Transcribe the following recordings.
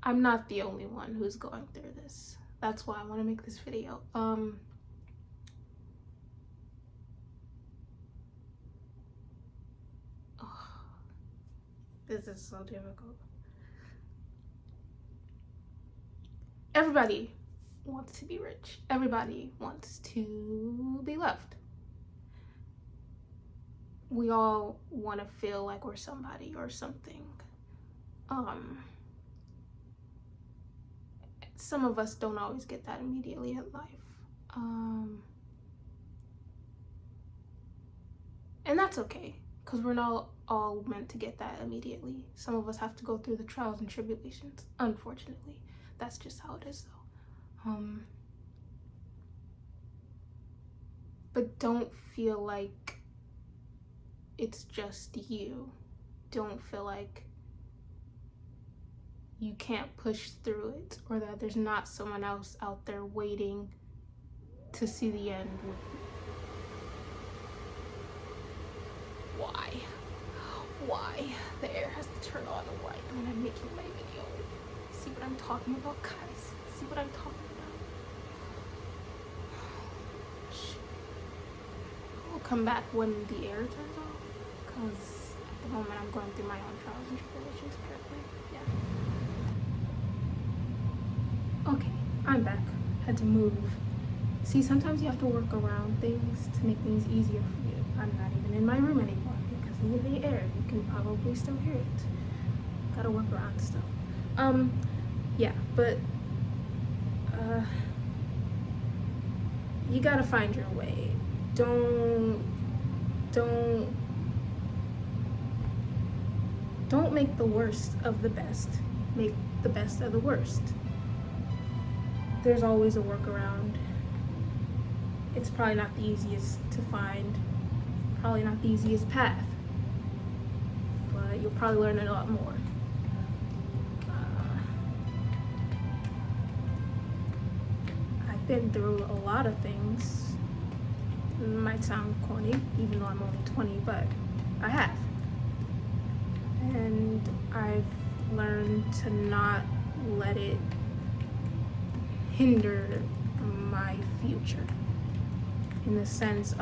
I'm not the only one who's going through this. That's why I want to make this video. This is so difficult. Everybody wants to be rich. Everybody wants to be loved. We all want to feel like we're somebody or something. Some of us don't always get that immediately in life. And that's okay, because we're not all meant to get that immediately. Some of us have to go through the trials and tribulations, unfortunately. That's just how it is, though. But don't feel like it's just you. Don't feel like you can't push through it, or that there's not someone else out there waiting to see the end with you. Why the air has to turn on the right when I'm making my video? See what I'm talking about, guys? See what I'm talking about? I'll come back when the air turns off, because at the moment I'm going through my own trials and tribulations, apparently. Yeah. Okay, I'm back. Had to move. See, sometimes you have to work around things to make things easier for you. I'm not even in my room anymore because of the air. You can probably still hear it. Gotta work around stuff. Yeah, but you gotta find your way. Don't make the worst of the best. Make the best of the worst. There's always a workaround. It's probably not the easiest to find, probably not the easiest path, but you'll probably learn a lot more. I've been through a lot of things. It might sound corny, even though I'm only 20, but I have. And I've learned to not let it hinder my future. In the sense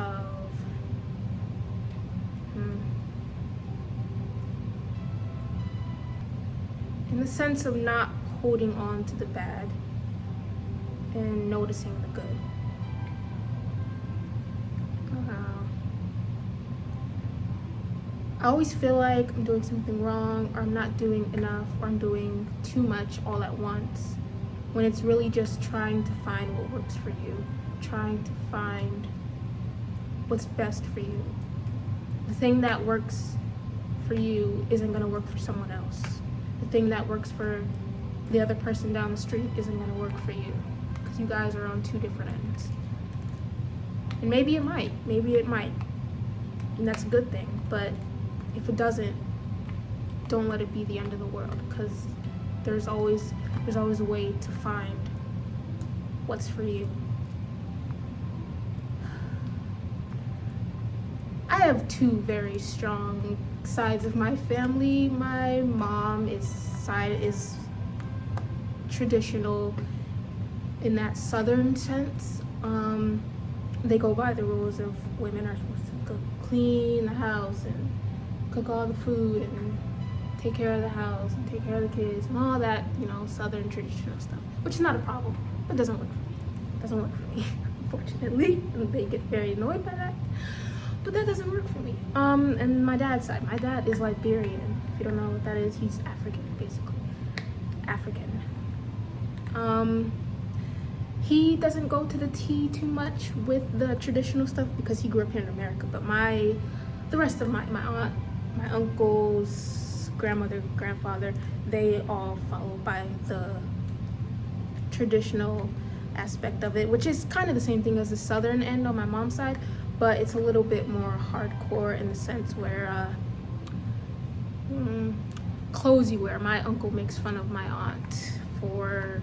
of not holding on to the bad and noticing the good. I always feel like I'm doing something wrong, or I'm not doing enough, or I'm doing too much all at once, when it's really just trying to find what works for you, trying to find what's best for you. The thing that works for you isn't going to work for someone else. The thing that works for the other person down the street isn't going to work for you, because you guys are on two different ends. And maybe it might, and that's a good thing. But if it doesn't, don't let it be the end of the world, because there's always a way to find what's for you. I have two very strong sides of my family. My mom is traditional in that southern sense. They go by the rules of women are supposed to clean the house and cook all the food and take care of the house and take care of the kids and all that, southern traditional stuff, which is not a problem, but doesn't work for me. Unfortunately, they get very annoyed by that. But that doesn't work for me. And my dad's side. My dad is Liberian. If you don't know what that is, he's African, basically. African. He doesn't go to the T too much with the traditional stuff because he grew up here in America. But the rest of my aunt, my uncles, grandmother, grandfather, they all follow by the traditional aspect of it, which is kind of the same thing as the southern end on my mom's side. But it's a little bit more hardcore in the sense where clothes you wear. My uncle makes fun of my aunt for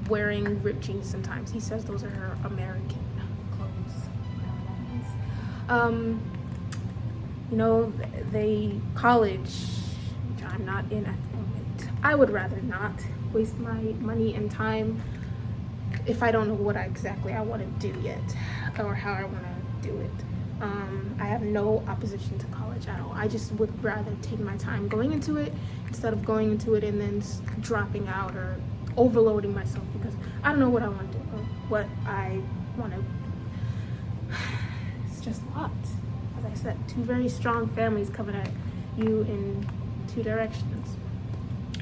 wearing ripped jeans sometimes. He says those are her American clothes, whatever that means. They college, which I'm not in at the moment. I would rather not, waste my money and time if I don't know what exactly I want to do yet or how I want to do it. I have no opposition to college at all. I just would rather take my time going into it instead of going into it and then dropping out or overloading myself because I don't know what I want to do or what I want to. It's just a lot. As I said, two very strong families coming at you in two directions.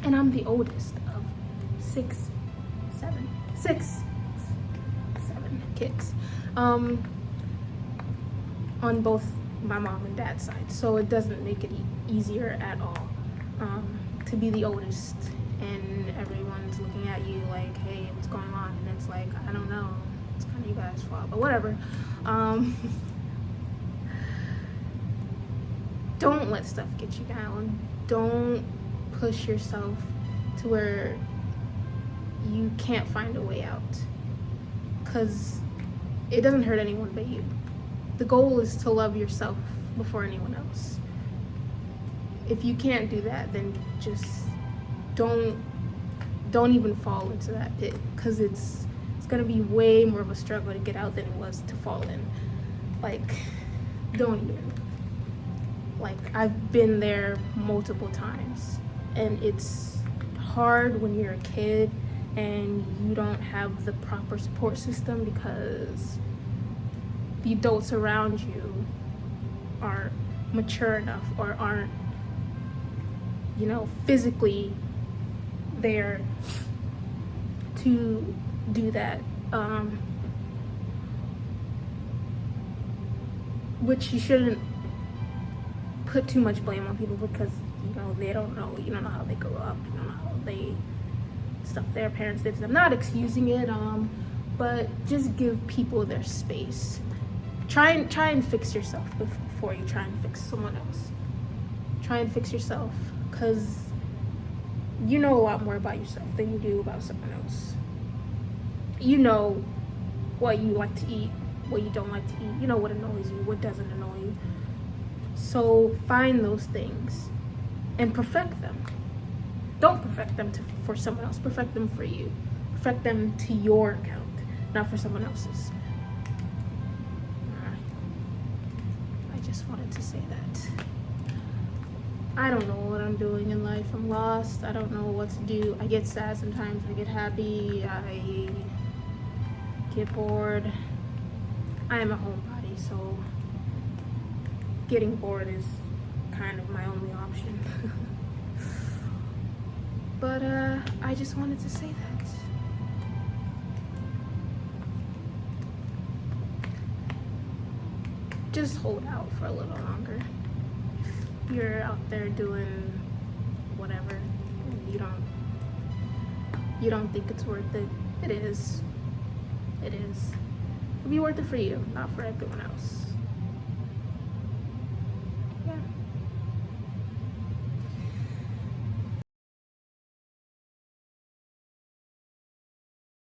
And I'm the oldest of six, seven kids. On both my mom and dad's side, so it doesn't make it easier at all to be the oldest and everyone's looking at you like, hey, what's going on? And it's like, I don't know, it's kind of you guys' fault, but whatever. Don't let stuff get you down. Don't push yourself to where you can't find a way out, because it doesn't hurt anyone but you. The goal is to love yourself before anyone else. If you can't do that, then just don't even fall into that pit, because it's gonna be way more of a struggle to get out than it was to fall in. Like, don't even. Like, I've been there multiple times, and it's hard when you're a kid and you don't have the proper support system because the adults around you aren't mature enough or aren't, physically there to do that. Which you shouldn't put too much blame on people because, they don't know. You don't know how they grew up. You don't know how stuff their parents did to them. Not excusing it, but just give people their space. Try and fix yourself before you try and fix someone else. Try and fix yourself, because you know a lot more about yourself than you do about someone else. You know what you like to eat, what you don't like to eat. You know what annoys you, what doesn't annoy you. So find those things and perfect them. Don't perfect them for someone else. Perfect them for you. Perfect them to your account, not for someone else's. I just wanted to say that. I don't know what I'm doing in life. I'm lost. I don't know what to do. I get sad sometimes. I get happy. I get bored. I am a homebody, so getting bored is kind of my only option. But I just wanted to say that. Just hold out for a little longer. If you're out there doing whatever and you don't think it's worth it, it is. It is. It'll be worth it for you, not for everyone else.